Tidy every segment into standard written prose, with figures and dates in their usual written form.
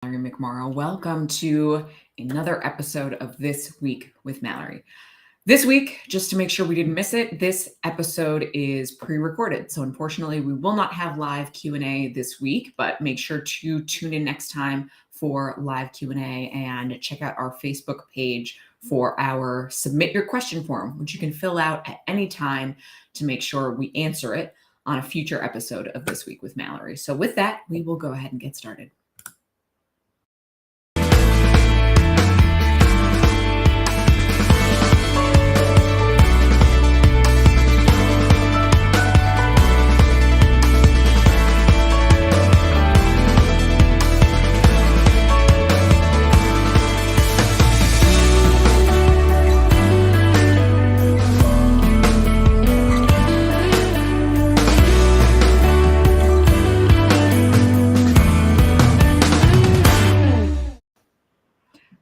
Mallory McMorrow. Welcome to another episode of This Week with Mallory. This week, just to make sure we didn't miss it, this episode is pre-recorded. So unfortunately, we will not have live Q&A this week, but make sure to tune in next time for live Q&A and check out our Facebook page for our Submit Your Question form, which you can fill out at any time to make sure we answer it on a future episode of This Week with Mallory. So with that, we will go ahead and get started.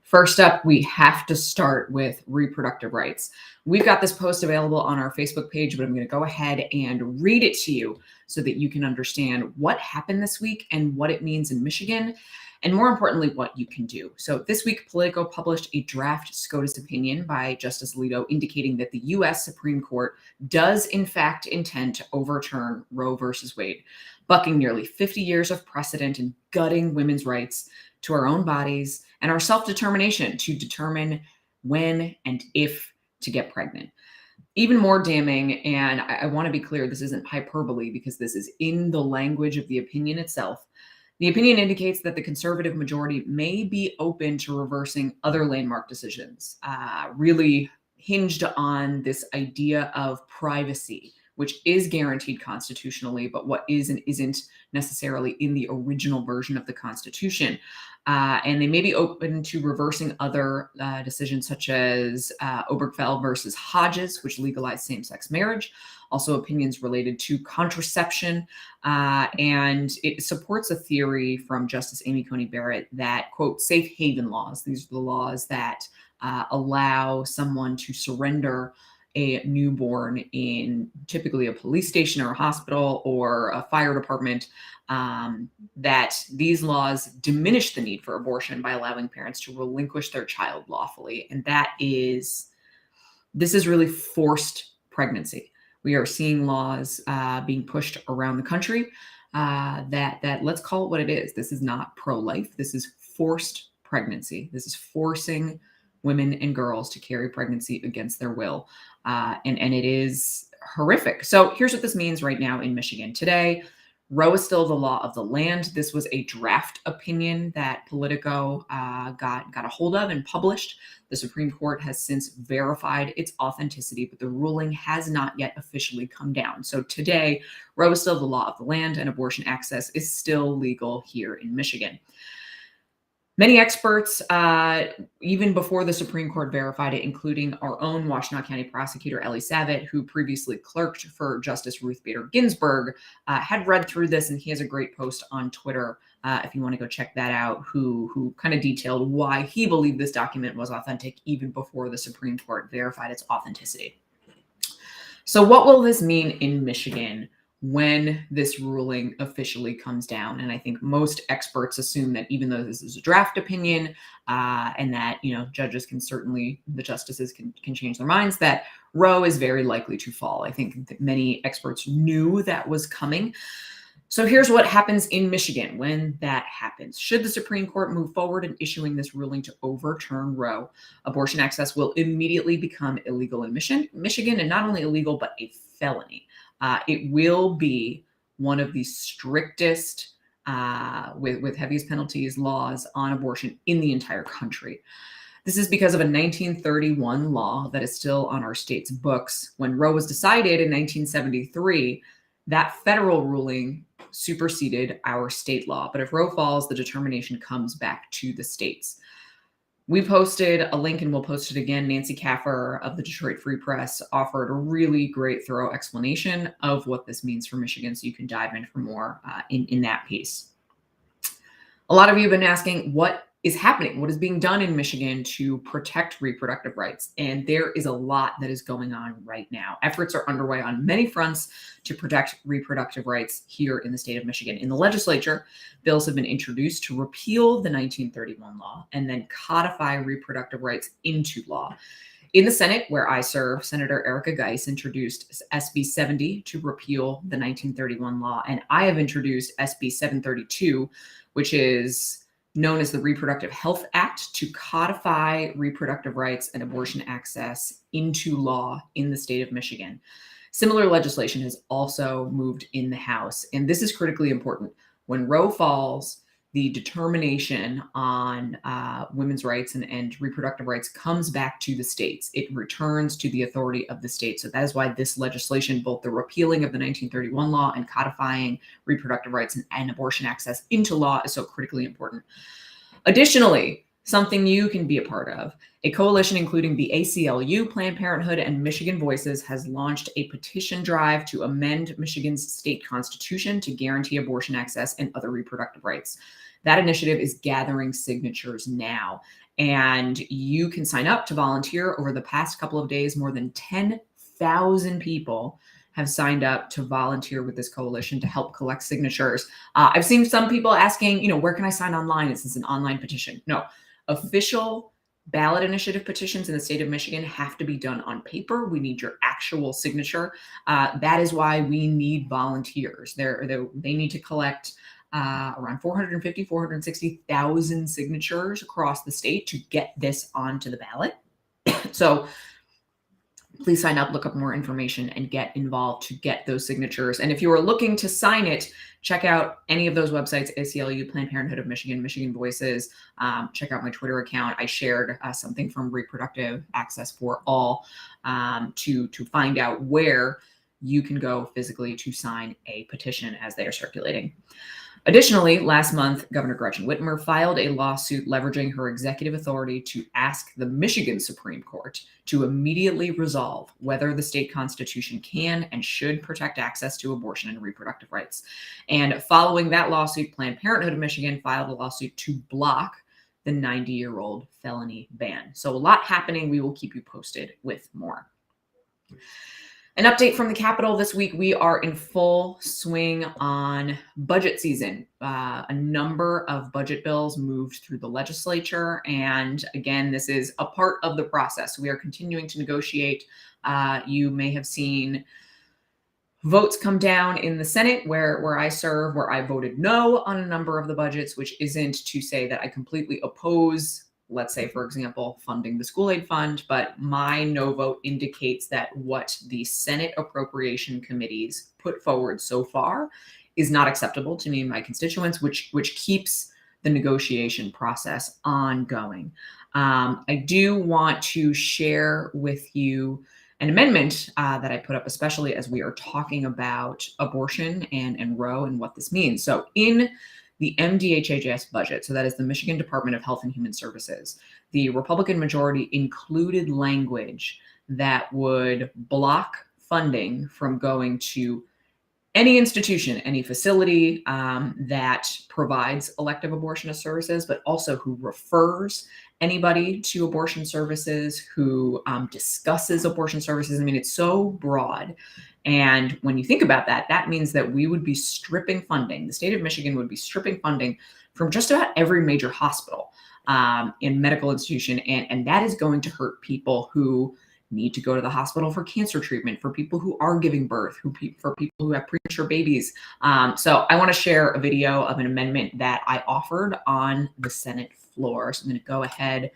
First up, we have to start with reproductive rights. We've got this post available on our Facebook page, but I'm going to go ahead and read it to you so that you can understand what happened this week and what it means in Michigan, and more importantly, what you can do. So this week, Politico published a draft SCOTUS opinion by Justice Alito indicating that the U.S. Supreme Court does in fact intend to overturn Roe versus Wade, bucking nearly 50 years of precedent and gutting women's rights to our own bodies and our self-determination to determine when and if to get pregnant. Even more damning, and I want to be clear, this isn't hyperbole because this is in the language of the opinion itself. The opinion indicates that the conservative majority may be open to reversing other landmark decisions, really hinged on this idea of privacy, which is guaranteed constitutionally, but what is and isn't necessarily in the original version of the Constitution. And they may be open to reversing other decisions such as Obergefell versus Hodges, which legalized same-sex marriage. Also opinions related to contraception. And it supports a theory from Justice Amy Coney Barrett that, quote, safe haven laws, these are the laws that allow someone to surrender a newborn in typically a police station or a hospital or a fire department, that these laws diminish the need for abortion by allowing parents to relinquish their child lawfully. And this is really forced pregnancy. We are seeing laws being pushed around the country that let's call it what it is. This is not pro-life. This is forced pregnancy. This is forcing women and girls to carry pregnancy against their will. And it is horrific. So here's what this means right now in Michigan. Today, Roe is still the law of the land. This was a draft opinion that Politico got a hold of and published. The Supreme Court has since verified its authenticity, but the ruling has not yet officially come down. So today, Roe is still the law of the land and abortion access is still legal here in Michigan. Many experts, even before the Supreme Court verified it, including our own Washtenaw County prosecutor, Ellie Savitt, who previously clerked for Justice Ruth Bader Ginsburg, had read through this, and he has a great post on Twitter, if you want to go check that out, who kind of detailed why he believed this document was authentic even before the Supreme Court verified its authenticity. So what will this mean in Michigan when this ruling officially comes down? And I think most experts assume that even though this is a draft opinion and that, judges can certainly, the justices can change their minds, that Roe is very likely to fall. I think that many experts knew that was coming. So here's what happens in Michigan when that happens. Should the Supreme Court move forward in issuing this ruling to overturn Roe, abortion access will immediately become illegal in Michigan, and not only illegal, but a felony. It will be one of the strictest, with heaviest penalties, laws on abortion in the entire country. This is because of a 1931 law that is still on our state's books. When Roe was decided in 1973, that federal ruling superseded our state law. But if Roe falls, the determination comes back to the states. We posted a link, and we'll post it again. Nancy Kaffer of the Detroit Free Press offered a really great, thorough explanation of what this means for Michigan, so you can dive in for more in that piece. A lot of you have been asking, what is happening, what is being done in Michigan to protect reproductive rights. And there is a lot that is going on right now. Efforts are underway on many fronts to protect reproductive rights here in the state of Michigan. In the legislature, bills have been introduced to repeal the 1931 law and then codify reproductive rights into law. In the Senate, where I serve, Senator Erica Geis introduced SB 70 to repeal the 1931 law, and I have introduced SB 732, which is known as the Reproductive Health Act, to codify reproductive rights and abortion access into law in the state of Michigan. Similar legislation has also moved in the House, and this is critically important. When Roe falls, the determination on women's rights and reproductive rights comes back to the states. It returns to the authority of the state. So that is why this legislation, both the repealing of the 1931 law and codifying reproductive rights and abortion access into law, is so critically important. Additionally, something you can be a part of. A coalition including the ACLU, Planned Parenthood, and Michigan Voices has launched a petition drive to amend Michigan's state constitution to guarantee abortion access and other reproductive rights. That initiative is gathering signatures now, and you can sign up to volunteer. Over the past couple of days, more than 10,000 people have signed up to volunteer with this coalition to help collect signatures. I've seen some people asking, where can I sign online? Is this an online petition? No. Official ballot initiative petitions in the state of Michigan have to be done on paper. We need your actual signature. That is why we need volunteers. They need to collect around 460,000 signatures across the state to get this onto the ballot. So please sign up, look up more information, and get involved to get those signatures. And if you are looking to sign it, check out any of those websites: ACLU, Planned Parenthood of Michigan, Michigan Voices. Check out my Twitter account. I shared something from Reproductive Access for All to find out where you can go physically to sign a petition as they are circulating. Additionally, last month, Governor Gretchen Whitmer filed a lawsuit leveraging her executive authority to ask the Michigan Supreme Court to immediately resolve whether the state constitution can and should protect access to abortion and reproductive rights. And following that lawsuit, Planned Parenthood of Michigan filed a lawsuit to block the 90-year-old felony ban. So a lot happening. We will keep you posted with more. An update from the Capitol this week. We are in full swing on budget season. A number of budget bills moved through the legislature. And again, this is a part of the process. We are continuing to negotiate. You may have seen votes come down in the Senate where I serve, where I voted no on a number of the budgets, which isn't to say that I completely oppose, let's say, for example, funding the school aid fund, but my no vote indicates that what the Senate appropriation committees put forward so far is not acceptable to me and my constituents, which keeps the negotiation process ongoing. I do want to share with you an amendment that I put up, especially as we are talking about abortion and Roe and what this means. So in the MDHHS budget, so that is the Michigan Department of Health and Human Services, the Republican majority included language that would block funding from going to any institution, any facility that provides elective abortionist services, but also who refers anybody to abortion services, who discusses abortion services. I mean, it's so broad. And when you think about that, that means that we would be stripping funding. The state of Michigan would be stripping funding from just about every major hospital and medical institution. And that is going to hurt people who need to go to the hospital for cancer treatment, for people who are giving birth, for people who have premature babies. So I want to share a video of an amendment that I offered on the Senate floor. So I'm going to go ahead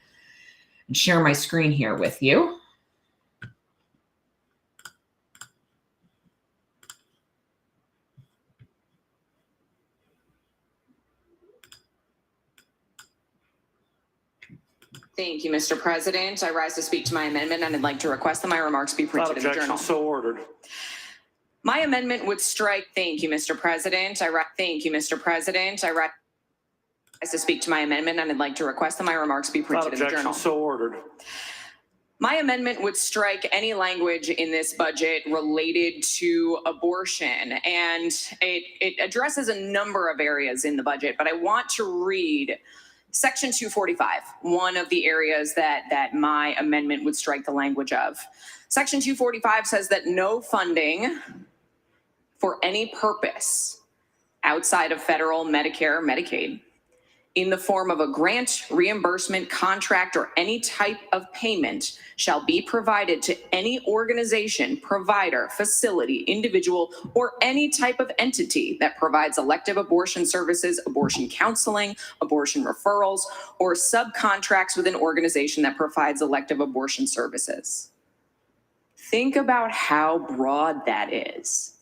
and share my screen here with you. Thank you, Mr. President. I rise to speak to my amendment, and I'd like to request that my remarks be printed in the journal. So ordered. My amendment would strike. Thank you, Mr. President. Thank you, Mr. President. I rise to speak to my amendment, and I'd like to request that my remarks be printed in the journal. So ordered. My amendment would strike any language in this budget related to abortion, and it addresses a number of areas in the budget, but I want to read Section 245, one of the areas that my amendment would strike the language of. Section 245 says that no funding for any purpose outside of federal Medicare or Medicaid in the form of a grant, reimbursement, contract, or any type of payment shall be provided to any organization, provider, facility, individual, or any type of entity that provides elective abortion services, abortion counseling, abortion referrals, or subcontracts with an organization that provides elective abortion services. Think about how broad that is.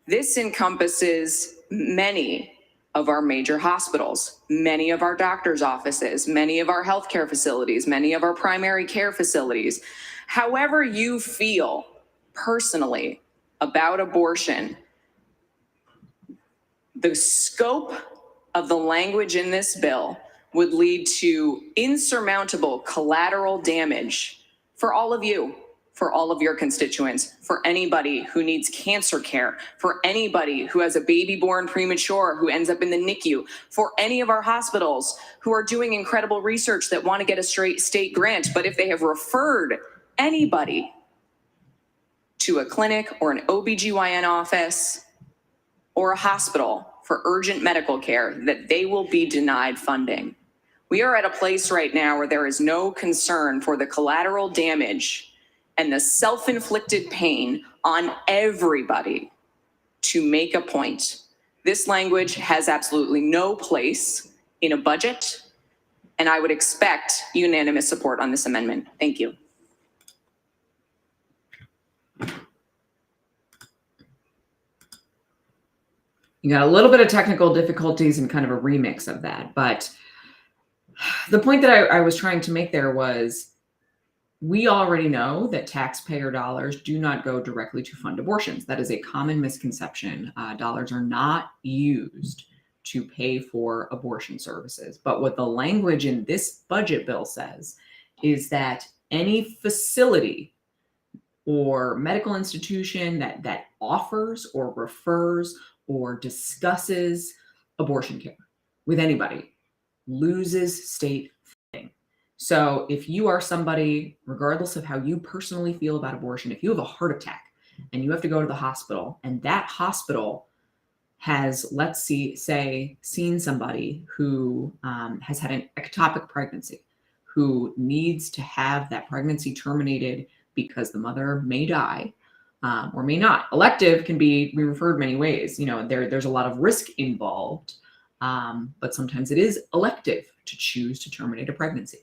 This encompasses many of our major hospitals, many of our doctors' offices, many of our healthcare facilities, many of our primary care facilities. However you feel personally about abortion, the scope of the language in this bill would lead to insurmountable collateral damage for all of you, for all of your constituents, for anybody who needs cancer care, for anybody who has a baby born premature who ends up in the NICU, for any of our hospitals who are doing incredible research that want to get a straight state grant, but if they have referred anybody to a clinic or an OBGYN office or a hospital for urgent medical care, that they will be denied funding. We are at a place right now where there is no concern for the collateral damage and the self-inflicted pain on everybody to make a point. This language has absolutely no place in a budget, and I would expect unanimous support on this amendment. Thank you. You got a little bit of technical difficulties and kind of a remix of that. But the point that I was trying to make there was, we already know that taxpayer dollars do not go directly to fund abortions. That is a common misconception. Dollars are not used to pay for abortion services. But what the language in this budget bill says is that any facility or medical institution that offers or refers or discusses abortion care with anybody loses state funding. So if you are somebody, regardless of how you personally feel about abortion, if you have a heart attack and you have to go to the hospital, and that hospital has, let's say, seen somebody who has had an ectopic pregnancy, who needs to have that pregnancy terminated because the mother may die or may not. Elective can be referred many ways. You know, there's a lot of risk involved, but sometimes it is elective to choose to terminate a pregnancy.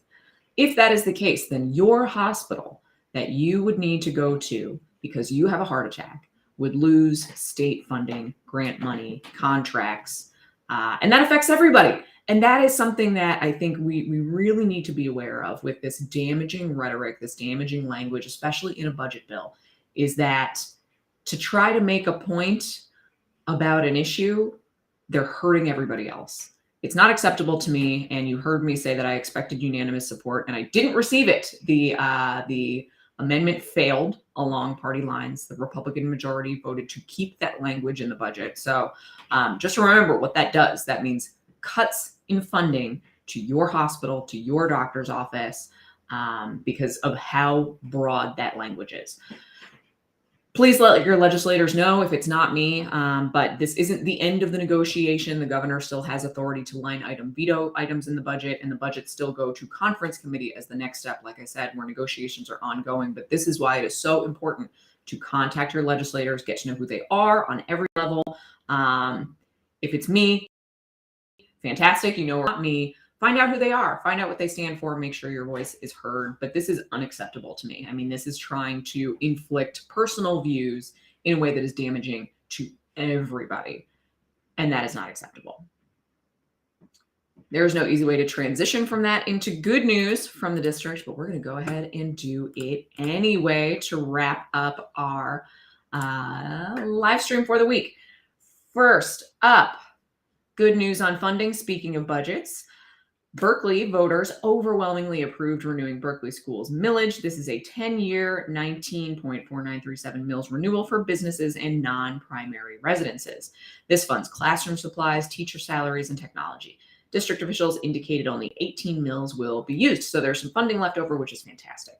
If that is the case, then your hospital that you would need to go to because you have a heart attack would lose state funding, grant money, contracts, and that affects everybody. And that is something that I think we really need to be aware of with this damaging rhetoric, this damaging language, especially in a budget bill, is that to try to make a point about an issue, they're hurting everybody else. It's not acceptable to me, and you heard me say that I expected unanimous support, and I didn't receive it. The amendment failed along party lines. The Republican majority voted to keep that language in the budget. So just remember what that does. That means cuts in funding to your hospital, to your doctor's office, because of how broad that language is. Please let your legislators know if it's not me, but this isn't the end of the negotiation. The governor still has authority to line item veto items in the budget, and the budget still go to conference committee as the next step, like I said, where negotiations are ongoing. But this is why it is so important to contact your legislators, get to know who they are on every level. If it's me, fantastic, you know, or not me, find out who they are, find out what they stand for, make sure your voice is heard. But this is unacceptable to me. I mean, this is trying to inflict personal views in a way that is damaging to everybody, and that is not acceptable. There is no easy way to transition from that into good news from the district, but we're going to go ahead and do it anyway to wrap up our live stream for the week. First up, good news on funding. Speaking of budgets, Berkeley voters overwhelmingly approved renewing Berkeley Schools millage. This is a 10-year, 19.4937 mills renewal for businesses and non-primary residences. This funds classroom supplies, teacher salaries, and technology. District officials indicated only 18 mills will be used. So there's some funding left over, which is fantastic.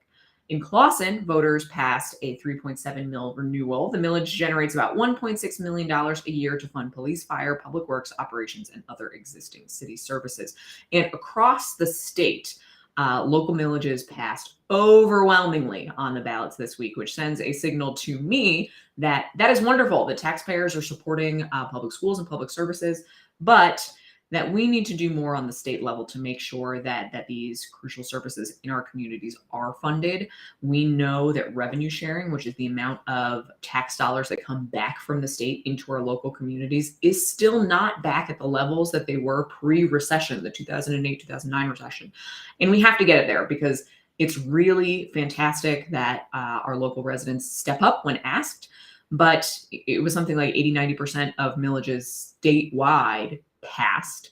In Clawson, voters passed a 3.7 mil renewal. The millage generates about $1.6 million a year to fund police, fire, public works, operations, and other existing city services. And across the state, local millages passed overwhelmingly on the ballots this week, which sends a signal to me that that is wonderful, that taxpayers are supporting public schools and public services, but that we need to do more on the state level to make sure that these crucial services in our communities are funded. We know that revenue sharing, which is the amount of tax dollars that come back from the state into our local communities, is still not back at the levels that they were pre-recession, the 2008, 2009 recession. And we have to get it there because it's really fantastic that our local residents step up when asked. But it was something like 80-90% of millages statewide passed,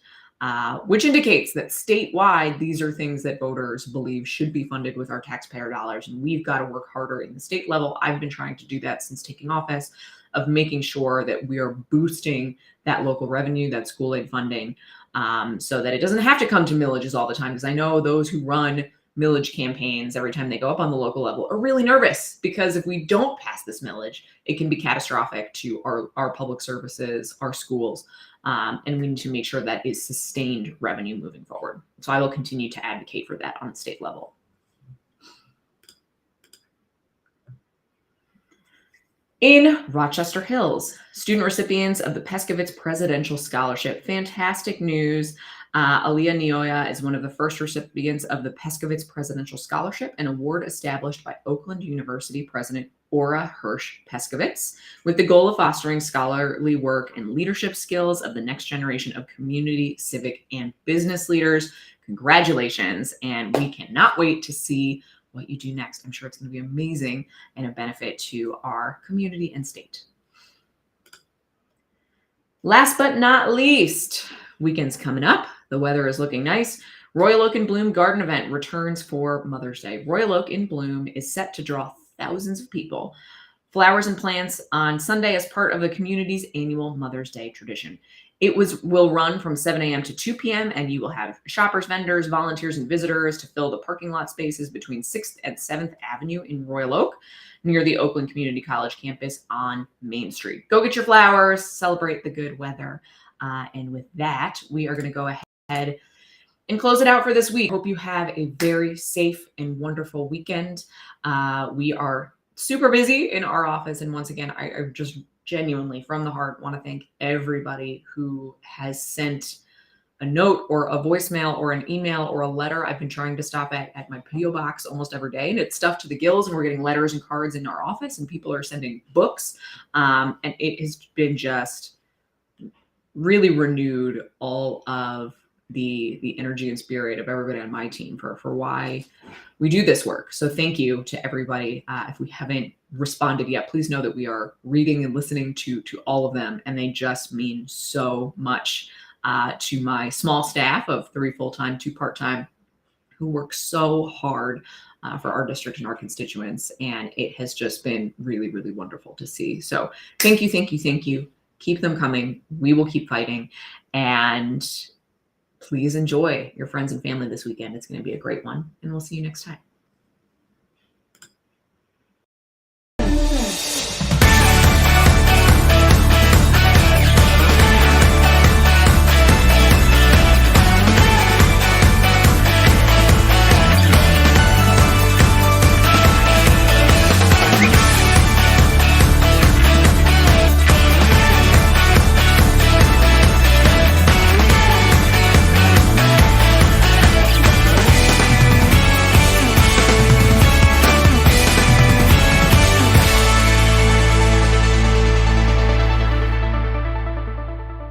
which indicates that statewide, these are things that voters believe should be funded with our taxpayer dollars. And we've got to work harder in the state level. I've been trying to do that since taking office, of making sure that we are boosting that local revenue, that school aid funding, so that it doesn't have to come to millages all the time. Because I know those who run millage campaigns every time they go up on the local level are really nervous, because if we don't pass this millage, it can be catastrophic to our public services, our schools, and we need to make sure that is sustained revenue moving forward. So I will continue to advocate for that on the state level. In Rochester Hills, student recipients of the Pescovitz Presidential Scholarship. Fantastic news. Aliyah Nioya is one of the first recipients of the Pescovitz Presidential Scholarship, an award established by Oakland University President Ora Hirsch Pescovitz, with the goal of fostering scholarly work and leadership skills of the next generation of community, civic, and business leaders. Congratulations, and we cannot wait to see what you do next. I'm sure it's going to be amazing and a benefit to our community and state. Last but not least, weekend's coming up. The weather is looking nice. Royal Oak in Bloom Garden Event returns for Mother's Day. Royal Oak in Bloom is set to draw thousands of people. Flowers and plants on Sunday as part of the community's annual Mother's Day tradition. It will run from 7 a.m. to 2 p.m. and you will have shoppers, vendors, volunteers, and visitors to fill the parking lot spaces between 6th and 7th Avenue in Royal Oak, near the Oakland Community College campus on Main Street. Go get your flowers, celebrate the good weather. And with that, we are going to go ahead and close it out for this week. Hope you have a very safe and wonderful weekend. We are super busy in our office. And once again, I just genuinely from the heart want to thank everybody who has sent a note or a voicemail or an email or a letter. I've been trying to stop at my P.O. box almost every day, and it's stuffed to the gills, and we're getting letters and cards in our office, and people are sending books. And it has been just really renewed all of the energy and spirit of everybody on my team for why we do this work. So thank you to everybody. If we haven't responded yet, please know that we are reading and listening to all of them, and they just mean so much to my small staff of 3 full-time, 2 part-time, who work so hard for our district and our constituents. And it has just been really, really wonderful to see. So thank you, thank you, thank you. Keep them coming. We will keep fighting. And please enjoy your friends and family this weekend. It's going to be a great one. And we'll see you next time.